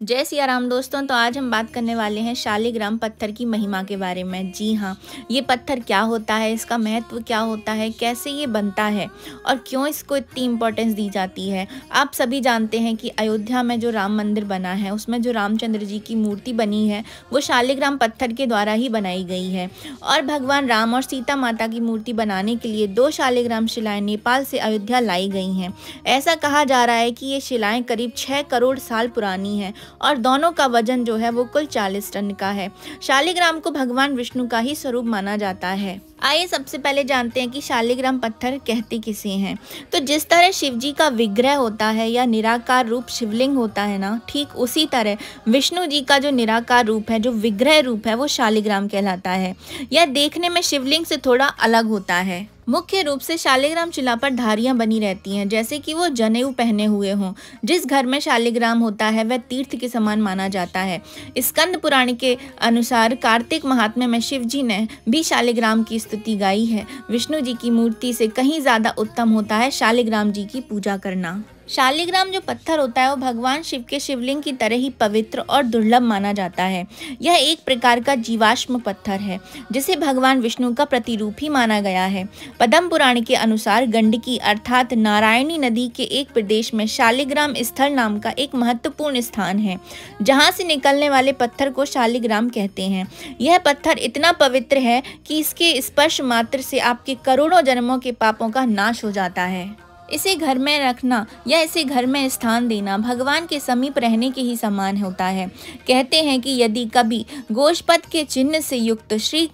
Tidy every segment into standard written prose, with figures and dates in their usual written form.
जय सिया राम दोस्तों। तो आज हम बात करने वाले हैं शालिग्राम पत्थर की महिमा के बारे में। जी हाँ, ये पत्थर क्या होता है, इसका महत्व क्या होता है, कैसे ये बनता है और क्यों इसको इतनी इम्पोर्टेंस दी जाती है। आप सभी जानते हैं कि अयोध्या में जो राम मंदिर बना है, उसमें जो रामचंद्र जी की मूर्ति बनी है वो शालिग्राम पत्थर के द्वारा ही बनाई गई है। और भगवान राम और सीता माता की मूर्ति बनाने के लिए 2 शालिग्राम शिलाएँ नेपाल से अयोध्या लाई गई हैं। ऐसा कहा जा रहा है कि ये शिलाएँ करीब 6 करोड़ साल पुरानी हैं और दोनों का वजन जो है वो कुल 40 टन का है। शालिग्राम को भगवान विष्णु का ही स्वरूप माना जाता है। आइए सबसे पहले जानते हैं कि शालिग्राम पत्थर कहते किसे हैं। तो जिस तरह शिव जी का विग्रह होता है या निराकार रूप शिवलिंग होता है ना, ठीक उसी तरह विष्णु जी का जो निराकार रूप है, जो विग्रह रूप है, वो शालिग्राम कहलाता है। यह देखने में शिवलिंग से थोड़ा अलग होता है। मुख्य रूप से शालिग्राम शिला पर धारियां बनी रहती हैं, जैसे कि वो जनेऊ पहने हुए हों। जिस घर में शालिग्राम होता है वह तीर्थ के समान माना जाता है। स्कंद पुराण के अनुसार कार्तिक महात्म्य में शिव जी ने भी शालिग्राम की स्तुति गाई है। विष्णु जी की मूर्ति से कहीं ज्यादा उत्तम होता है शालिग्राम जी की पूजा करना। शालिग्राम जो पत्थर होता है वो भगवान शिव के शिवलिंग की तरह ही पवित्र और दुर्लभ माना जाता है। यह एक प्रकार का जीवाश्म पत्थर है जिसे भगवान विष्णु का प्रतिरूप ही माना गया है। पद्म पुराण के अनुसार गंडकी अर्थात नारायणी नदी के एक प्रदेश में शालिग्राम स्थल नाम का एक महत्वपूर्ण स्थान है, जहाँ से निकलने वाले पत्थर को शालिग्राम कहते हैं। यह पत्थर इतना पवित्र है कि इसके स्पर्श मात्र से आपके करोड़ों जन्मों के पापों का नाश हो जाता है। इसे घर में रखना या इसे घर में स्थान देना भगवान के समीप रहने के ही समान होता है। कहते हैं कि यदि कभी गोष्पद के चिन्ह से युक्त श्री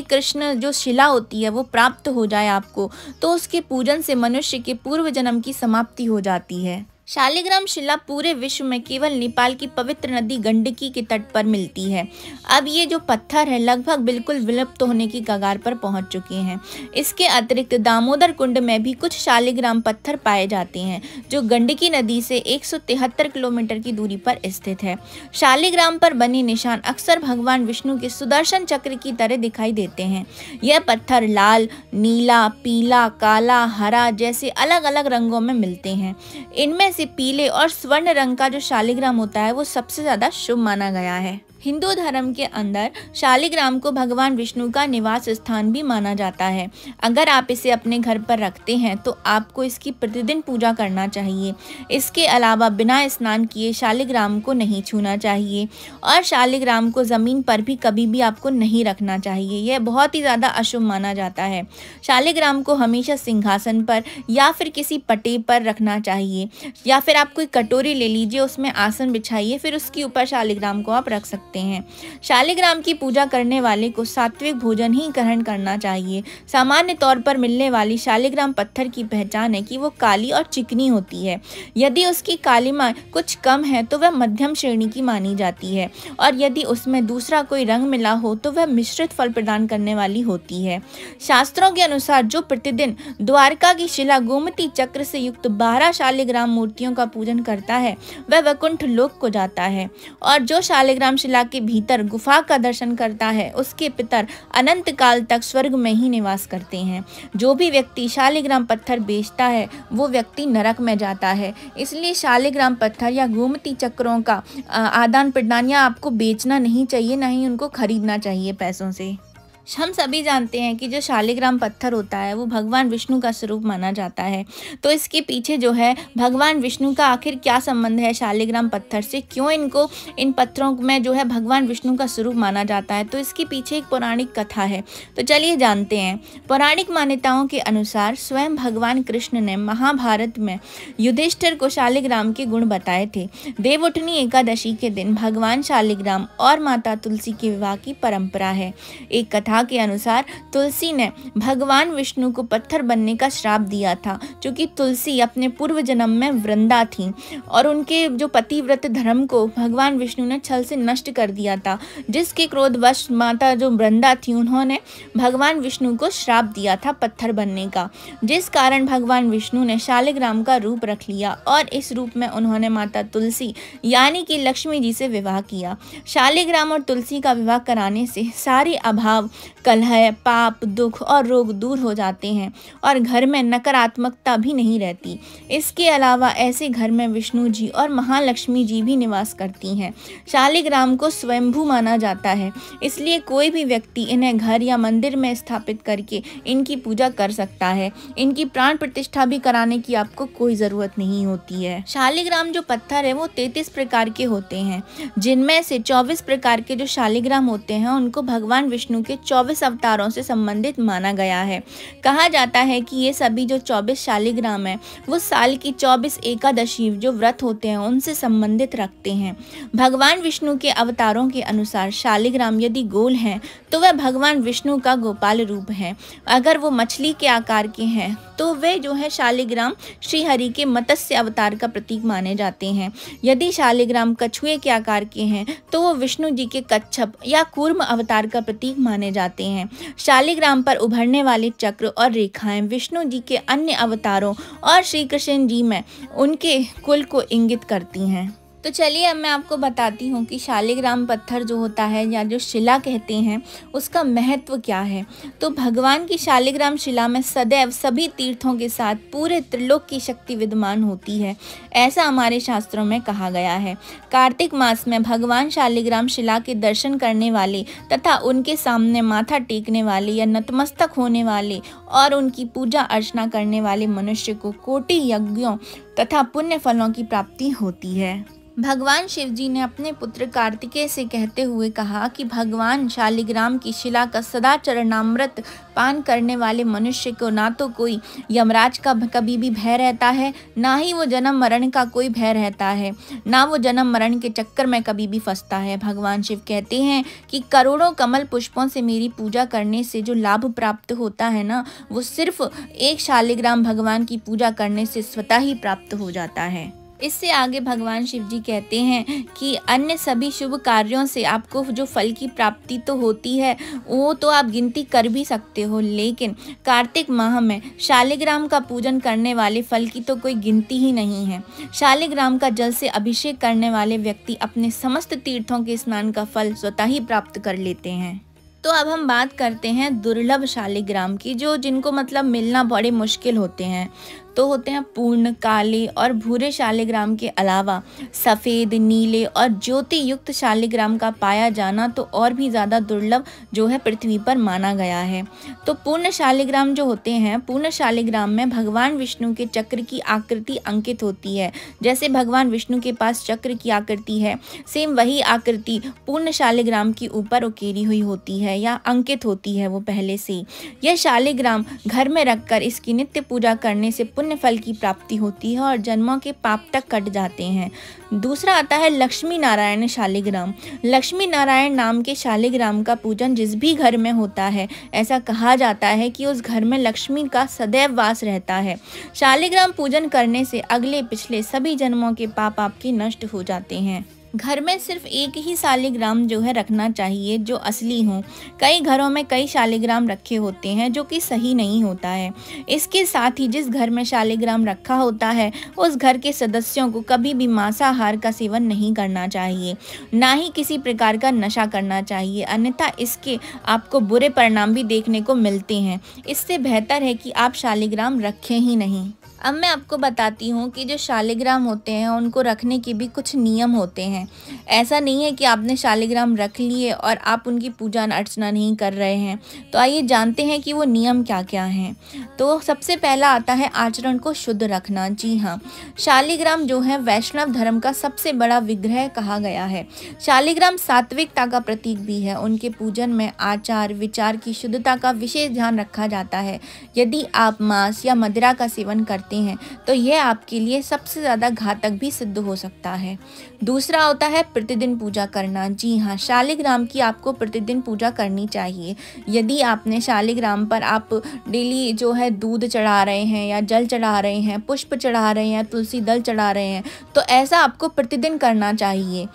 कृष्ण जो शिला होती है वो प्राप्त हो जाए आपको, तो उसके पूजन से मनुष्य के पूर्व जन्म की समाप्ति हो जाती है। शालिग्राम शिला पूरे विश्व में केवल नेपाल की पवित्र नदी गंडकी के तट पर मिलती है। अब ये जो पत्थर है लगभग बिल्कुल विलुप्त होने की कगार पर पहुंच चुके हैं। इसके अतिरिक्त दामोदर कुंड में भी कुछ शालिग्राम पत्थर पाए जाते हैं, जो गंडकी नदी से 173 किलोमीटर की दूरी पर स्थित है। शालिग्राम पर बने निशान अक्सर भगवान विष्णु के सुदर्शन चक्र की तरह दिखाई देते हैं। यह पत्थर लाल, नीला, पीला, काला, हरा जैसे अलग अलग रंगों में मिलते हैं। इनमें से पीले और स्वर्ण रंग का जो शालिग्राम होता है वो सबसे ज्यादा शुभ माना गया है। हिंदू धर्म के अंदर शालिग्राम को भगवान विष्णु का निवास स्थान भी माना जाता है। अगर आप इसे अपने घर पर रखते हैं तो आपको इसकी प्रतिदिन पूजा करना चाहिए। इसके अलावा बिना स्नान किए शालिग्राम को नहीं छूना चाहिए और शालिग्राम को ज़मीन पर भी कभी भी आपको नहीं रखना चाहिए। यह बहुत ही ज़्यादा अशुभ माना जाता है। शालिग्राम को हमेशा सिंहासन पर या फिर किसी पटे पर रखना चाहिए, या फिर आप कोई कटोरी ले लीजिए, उसमें आसन बिछाइए, फिर उसके ऊपर शालिग्राम को आप रख सकते हैं। शालिग्राम की पूजा करने वाले को सात्विक भोजन ही ग्रहण करना चाहिए। सामान्य तौर पर मिलने वाली शालिग्राम पत्थर की पहचान है कि वो काली और चिकनी होती है। यदि उसकी कालिमा कुछ कम है तो वह मध्यम श्रेणी की मानी जाती है, और यदि उसमें दूसरा कोई रंग मिला हो तो वह मिश्रित फल प्रदान करने वाली होती है। शास्त्रों के अनुसार जो प्रतिदिन द्वारका की शिला गोमती चक्र से युक्त 12 शालिग्राम मूर्तियों का पूजन करता है वह वैकुंठ लोक को जाता है, और जो शालिग्राम शिला के भीतर गुफा का दर्शन करता है उसके पितर अनंत काल तक स्वर्ग में ही निवास करते हैं। जो भी व्यक्ति शालिग्राम पत्थर बेचता है वो व्यक्ति नरक में जाता है। इसलिए शालिग्राम पत्थर या गोमती चक्रों का आदान प्रदान या आपको बेचना नहीं चाहिए, ना ही उनको खरीदना चाहिए पैसों से। हम सभी जानते हैं कि जो शालिग्राम पत्थर होता है वो भगवान विष्णु का स्वरूप माना जाता है। तो इसके पीछे जो है भगवान विष्णु का आखिर क्या संबंध है शालिग्राम पत्थर से, क्यों इनको इन पत्थरों में जो है भगवान विष्णु का स्वरूप माना जाता है, तो इसके पीछे एक पौराणिक कथा है। तो चलिए जानते हैं। पौराणिक मान्यताओं के अनुसार स्वयं भगवान कृष्ण ने महाभारत में युधिष्ठिर को शालिग्राम के गुण बताए थे। देवउठनी एकादशी के दिन भगवान शालिग्राम और माता तुलसी के विवाह की परंपरा है। एक कथा के अनुसार तुलसी ने भगवान विष्णु को पत्थर बनने का श्राप दिया था, क्योंकि तुलसी अपने पूर्व जन्म में वृंदा थी और उनके जो पतिव्रत धर्म को भगवान विष्णु ने छल से नष्ट कर दिया था, जिसके क्रोधवश माता जो वृंदा थी उन्होंने भगवान विष्णु को श्राप दिया था पत्थर बनने का, जिस कारण भगवान विष्णु ने शालिग्राम का रूप रख लिया और इस रूप में उन्होंने माता तुलसी यानी कि लक्ष्मी जी से विवाह किया। शालिग्राम और तुलसी का विवाह कराने से सारे अभाव कलह, पाप, दुख और रोग दूर हो जाते हैं और घर में नकारात्मकता भी नहीं रहती। इसके अलावा ऐसे घर में विष्णु जी और महालक्ष्मी जी भी निवास करती हैं। शालिग्राम को स्वयंभू माना जाता है, इसलिए कोई भी व्यक्ति इन्हें घर या मंदिर में स्थापित करके इनकी पूजा कर सकता है। इनकी प्राण प्रतिष्ठा भी कराने की आपको कोई ज़रूरत नहीं होती है। शालिग्राम जो पत्थर है वो 33 प्रकार के होते हैं, जिनमें से 24 प्रकार के जो शालिग्राम होते हैं उनको भगवान विष्णु के 24 अवतारों से संबंधित माना गया है। कहा जाता है कि ये सभी जो 24 शालिग्राम है वो साल की 24 एकादशी जो व्रत होते हैं उनसे संबंधित रखते हैं। भगवान विष्णु के अवतारों के अनुसार शालिग्राम यदि गोल हैं तो वह भगवान विष्णु का गोपाल रूप है। अगर वो मछली के आकार के हैं तो वे जो है शालिग्राम श्री हरि के मत्स्य अवतार का प्रतीक माने जाते हैं। यदि शालिग्राम कछुए के आकार के हैं तो वो विष्णु जी के कच्छप या कूर्म अवतार का प्रतीक माने जाते हैं। शालिग्राम पर उभरने वाले चक्र और रेखाएं विष्णु जी के अन्य अवतारों और श्री कृष्ण जी में उनके कुल को इंगित करती हैं। तो चलिए अब मैं आपको बताती हूँ कि शालिग्राम पत्थर जो होता है या जो शिला कहते हैं उसका महत्व क्या है। तो भगवान की शालिग्राम शिला में सदैव सभी तीर्थों के साथ पूरे त्रिलोक की शक्ति विद्यमान होती है, ऐसा हमारे शास्त्रों में कहा गया है। कार्तिक मास में भगवान शालिग्राम शिला के दर्शन करने वाले तथा उनके सामने माथा टेकने वाले या नतमस्तक होने वाले और उनकी पूजा अर्चना करने वाले मनुष्य को कोटि यज्ञों तथा पुण्य फलों की प्राप्ति होती है। भगवान शिव जी ने अपने पुत्र कार्तिकेय से कहते हुए कहा कि भगवान शालिग्राम की शिला का सदा चरणामृत पान करने वाले मनुष्य को ना तो कोई यमराज का कभी भी भय रहता है, ना ही वो जन्म मरण का कोई भय रहता है, ना वो जन्म मरण के चक्कर में कभी भी फंसता है। भगवान शिव कहते हैं कि करोड़ों कमल पुष्पों से मेरी पूजा करने से जो लाभ प्राप्त होता है ना, वो सिर्फ एक शालिग्राम भगवान की पूजा करने से स्वतः ही प्राप्त हो जाता है। इससे आगे भगवान शिव जी कहते हैं कि अन्य सभी शुभ कार्यों से आपको जो फल की प्राप्ति तो होती है वो तो आप गिनती कर भी सकते हो, लेकिन कार्तिक माह में शालिग्राम का पूजन करने वाले फल की तो कोई गिनती ही नहीं है। शालिग्राम का जल से अभिषेक करने वाले व्यक्ति अपने समस्त तीर्थों के स्नान का फल स्वतः ही प्राप्त कर लेते हैं। तो अब हम बात करते हैं दुर्लभ शालिग्राम की, जो जिनको मतलब मिलना बड़े मुश्किल होते हैं। तो होते हैं पूर्ण, काले और भूरे शालिग्राम के अलावा सफ़ेद, नीले और ज्योति युक्त शालिग्राम का पाया जाना तो और भी ज़्यादा दुर्लभ जो है पृथ्वी पर माना गया है। तो पूर्ण शालिग्राम जो होते हैं, पूर्ण शालिग्राम में भगवान विष्णु के चक्र की आकृति अंकित होती है। जैसे भगवान विष्णु के पास चक्र की आकृति है, सेम वही आकृति पूर्ण शालिग्राम के ऊपर उकेरी हुई होती है या अंकित होती है वो पहले से। यह शालिग्राम घर में रखकर इसकी नित्य पूजा करने से पुण्य फल की प्राप्ति होती है और जन्मों के पाप तक कट जाते हैं। दूसरा आता है लक्ष्मी नारायण शालिग्राम। लक्ष्मी नारायण नाम के शालिग्राम का पूजन जिस भी घर में होता है, ऐसा कहा जाता है कि उस घर में लक्ष्मी का सदैव वास रहता है। शालिग्राम पूजन करने से अगले पिछले सभी जन्मों के पाप आपके नष्ट हो जाते हैं। घर में सिर्फ एक ही शालिग्राम जो है रखना चाहिए जो असली हो। कई घरों में कई शालिग्राम रखे होते हैं जो कि सही नहीं होता है। इसके साथ ही जिस घर में शालिग्राम रखा होता है उस घर के सदस्यों को कभी भी मांसाहार का सेवन नहीं करना चाहिए, ना ही किसी प्रकार का नशा करना चाहिए, अन्यथा इसके आपको बुरे परिणाम भी देखने को मिलते हैं। इससे बेहतर है कि आप शालिग्राम रखें ही नहीं। अब मैं आपको बताती हूँ कि जो शालिग्राम होते हैं उनको रखने के भी कुछ नियम होते हैं। ऐसा नहीं है कि आपने शालिग्राम रख लिए और आप उनकी पूजा अर्चना नहीं कर रहे हैं। तो आइए जानते हैं कि वो नियम क्या क्या हैं। तो सबसे पहला आता है आचरण को शुद्ध रखना। जी हाँ, शालिग्राम जो है वैष्णव धर्म का सबसे बड़ा विग्रह कहा गया है। शालिग्राम सात्विकता का प्रतीक भी है। उनके पूजन में आचार विचार की शुद्धता का विशेष ध्यान रखा जाता है। यदि आप मांस या मदिरा का सेवन करते हैं तो यह आपके लिए सबसे ज़्यादा घातक भी सिद्ध हो सकता है। दूसरा होता है प्रतिदिन पूजा करना। जी हाँ, शालिग्राम की आपको प्रतिदिन पूजा करनी चाहिए। यदि आपने शालिग्राम पर आप डेली जो है दूध चढ़ा रहे हैं या जल चढ़ा रहे हैं, पुष्प चढ़ा रहे हैं या तुलसी दल चढ़ा रहे हैं, तो ऐसा आपको प्रतिदिन करना चाहिए।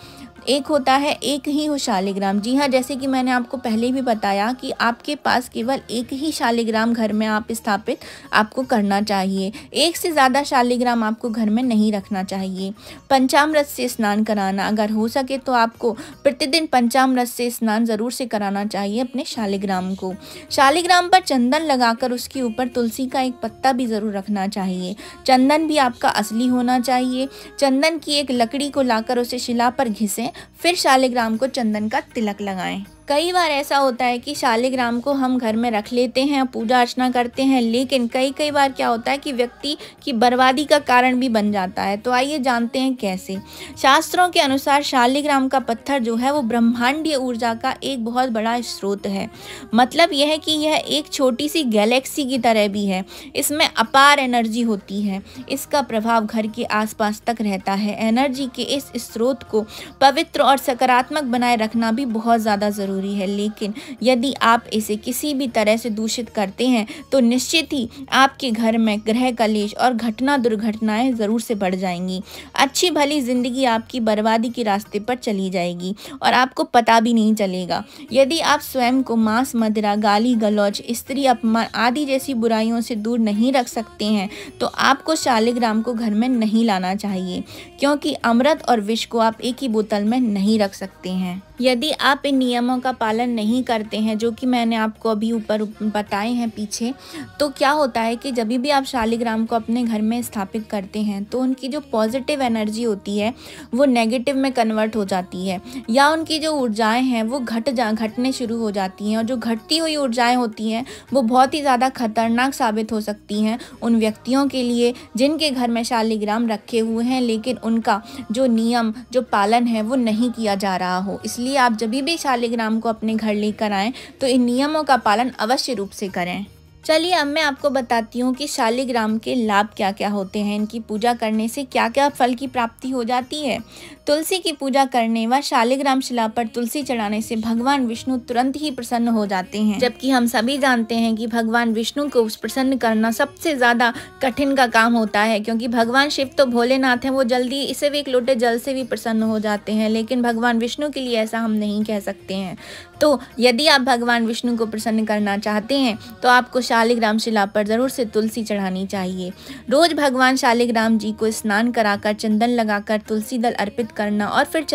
एक होता है एक ही हो शालिग्राम। जी हाँ, जैसे कि मैंने आपको पहले भी बताया कि आपके पास केवल एक ही शालिग्राम घर में आप स्थापित आपको करना चाहिए। एक से ज़्यादा शालिग्राम आपको घर में नहीं रखना चाहिए। पंचामृत से स्नान कराना, अगर हो सके तो आपको प्रतिदिन पंचामृत से स्नान ज़रूर से कराना चाहिए अपने शालिग्राम को। शालिग्राम पर चंदन लगाकर उसके ऊपर तुलसी का एक पत्ता भी ज़रूर रखना चाहिए। चंदन भी आपका असली होना चाहिए। चंदन की एक लकड़ी को लाकर उसे शिला पर घिसें, फिर शालिग्राम को चंदन का तिलक लगाएं। कई बार ऐसा होता है कि शालिग्राम को हम घर में रख लेते हैं, पूजा अर्चना करते हैं, लेकिन कई बार क्या होता है कि व्यक्ति की बर्बादी का कारण भी बन जाता है। तो आइए जानते हैं कैसे। शास्त्रों के अनुसार शालिग्राम का पत्थर जो है वो ब्रह्मांडीय ऊर्जा का एक बहुत बड़ा स्रोत है। मतलब यह है कि यह एक छोटी सी गैलेक्सी की तरह भी है। इसमें अपार एनर्जी होती है। इसका प्रभाव घर के आसपास तक रहता है। एनर्जी के इस स्रोत को पवित्र और सकारात्मक बनाए रखना भी बहुत ज़्यादा ज़रूरी है, लेकिन यदि आप इसे किसी भी तरह से दूषित करते हैं तो निश्चित ही आपके घर में ग्रह कलेश और दुर्घटनाएं ज़रूर से बढ़ जाएंगी। अच्छी भली जिंदगी आपकी बर्बादी के रास्ते पर चली जाएगी और आपको पता भी नहीं चलेगा। यदि आप स्वयं को मांस, मदिरा, गाली गलौज, स्त्री अपमान आदि जैसी बुराइयों से दूर नहीं रख सकते हैं तो आपको शालिग्राम को घर में नहीं लाना चाहिए, क्योंकि अमृत और विष को आप एक ही बोतल में नहीं रख सकते हैं। यदि आप इन नियमों का पालन नहीं करते हैं, जो कि मैंने आपको अभी ऊपर बताए हैं पीछे, तो क्या होता है कि जब भी आप शालिग्राम को अपने घर में स्थापित करते हैं तो उनकी जो पॉजिटिव एनर्जी होती है वो नेगेटिव में कन्वर्ट हो जाती है, या उनकी जो ऊर्जाएं हैं वो घटने शुरू हो जाती हैं। और जो घटती हुई ऊर्जाएं होती हैं वो बहुत ही ज़्यादा खतरनाक साबित हो सकती हैं उन व्यक्तियों के लिए जिनके घर में शालिग्राम रखे हुए हैं, लेकिन उनका जो नियम, जो पालन है वो नहीं किया जा रहा हो। इसलिए आप जब भी शालिग्राम को अपने घर लेकर आएं तो इन नियमों का पालन अवश्य रूप से करें। चलिए अब मैं आपको बताती हूँ कि शालिग्राम के लाभ क्या क्या होते हैं। इनकी पूजा करने से क्या क्या फल की प्राप्ति हो जाती है। तुलसी की पूजा करने व शालिग्राम शिला पर तुलसी चढ़ाने से भगवान विष्णु तुरंत ही प्रसन्न हो जाते हैं, जबकि हम सभी जानते हैं कि भगवान विष्णु को प्रसन्न करना सबसे ज़्यादा कठिन का काम होता है, क्योंकि भगवान शिव तो भोलेनाथ हैं, वो जल्दी इसे भी एक लोटे जल से भी प्रसन्न हो जाते हैं, लेकिन भगवान विष्णु के लिए ऐसा हम नहीं कह सकते हैं। तो यदि आप भगवान विष्णु को प्रसन्न करना चाहते हैं तो आपको शालिग्राम शिला पर ज़रूर से तुलसी चढ़ानी चाहिए। रोज़ भगवान शालिग्राम जी को स्नान कराकर, चंदन लगाकर, तुलसी दल अर्पित करना और फिर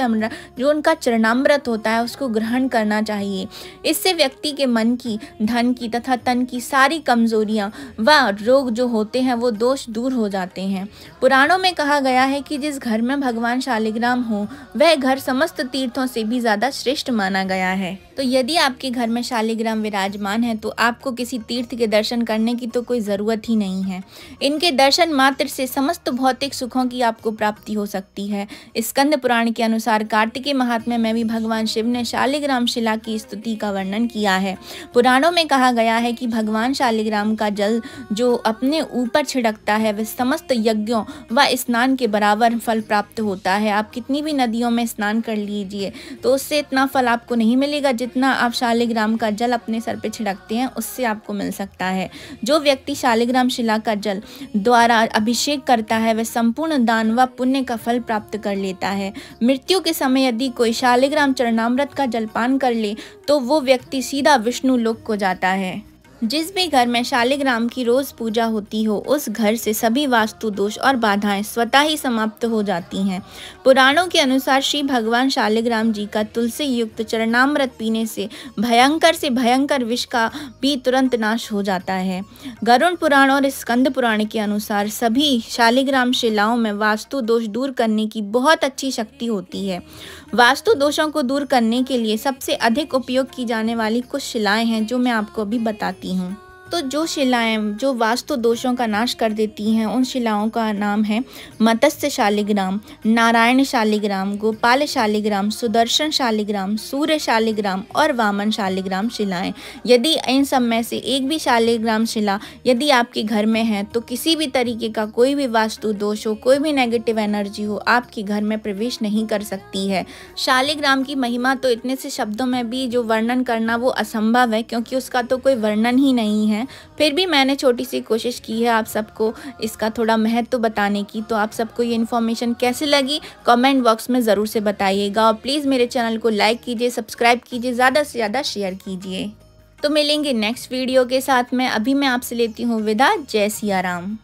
जो उनका चरणामृत होता है उसको ग्रहण करना चाहिए। इससे व्यक्ति के मन की, धन की तथा तन की सारी कमजोरियां व रोग जो होते हैं वो दोष दूर हो जाते हैं। पुराणों में कहा गया है कि जिस घर में भगवान शालिग्राम हो वह घर समस्त तीर्थों से भी ज़्यादा श्रेष्ठ माना गया है। तो यदि आपके घर में शालिग्राम विराजमान है तो आपको किसी तीर्थ के दर्शन करने की तो कोई ज़रूरत ही नहीं है। इनके दर्शन मात्र से समस्त भौतिक सुखों की आपको प्राप्ति हो सकती है। स्कंद पुराण के अनुसार कार्तिकेय महात्म्य में भी भगवान शिव ने शालिग्राम शिला की स्तुति का वर्णन किया है। पुराणों में कहा गया है कि भगवान शालिग्राम का जल जो अपने ऊपर छिड़कता है वह समस्त यज्ञों व स्नान के बराबर फल प्राप्त होता है। आप कितनी भी नदियों में स्नान कर लीजिए तो उससे इतना फल आपको नहीं मिलेगा जितना आप शालिग्राम का जल अपने सर पे छिड़कते हैं उससे आपको मिल सकता है। जो व्यक्ति शालिग्राम शिला का जल द्वारा अभिषेक करता है वह संपूर्ण दान व पुण्य का फल प्राप्त कर लेता है। मृत्यु के समय यदि कोई शालिग्राम चरणामृत का जलपान कर ले तो वो व्यक्ति सीधा विष्णु लोक को जाता है। जिस भी घर में शालिग्राम की रोज पूजा होती हो उस घर से सभी वास्तु दोष और बाधाएं स्वतः ही समाप्त हो जाती हैं। पुराणों के अनुसार श्री भगवान शालिग्राम जी का तुलसी युक्त चरणामृत पीने से भयंकर विष का भी तुरंत नाश हो जाता है। गरुड़ पुराण और स्कंद पुराण के अनुसार सभी शालिग्राम शिलाओं में वास्तु दोष दूर करने की बहुत अच्छी शक्ति होती है। वास्तु दोषों को दूर करने के लिए सबसे अधिक उपयोग की जाने वाली कुछ शिलाएं हैं जो मैं आपको अभी बताती हूँ। तो जो शिलाएं जो वास्तु दोषों का नाश कर देती हैं उन शिलाओं का नाम है मत्स्य शालिग्राम, नारायण शालिग्राम, गोपाल शालिग्राम, सुदर्शन शालिग्राम, सूर्य शालिग्राम और वामन शालिग्राम शिलाएं। यदि इन सब में से एक भी शालिग्राम शिला यदि आपके घर में है तो किसी भी तरीके का कोई भी वास्तु दोष हो, कोई भी नेगेटिव एनर्जी हो, आपके घर में प्रवेश नहीं कर सकती है। शालिग्राम की महिमा तो इतने से शब्दों में भी जो वर्णन करना वो असंभव है, क्योंकि उसका तो कोई वर्णन ही नहीं है। हैं, फिर भी मैंने छोटी सी कोशिश की है आप सबको इसका थोड़ा महत्व बताने की। तो आप सबको ये इन्फॉर्मेशन कैसे लगी कमेंट बॉक्स में ज़रूर से बताइएगा, और प्लीज़ मेरे चैनल को लाइक कीजिए, सब्सक्राइब कीजिए, ज़्यादा से ज़्यादा शेयर कीजिए। तो मिलेंगे नेक्स्ट वीडियो के साथ में। अभी मैं आपसे लेती हूँ विदा। जय सिया राम।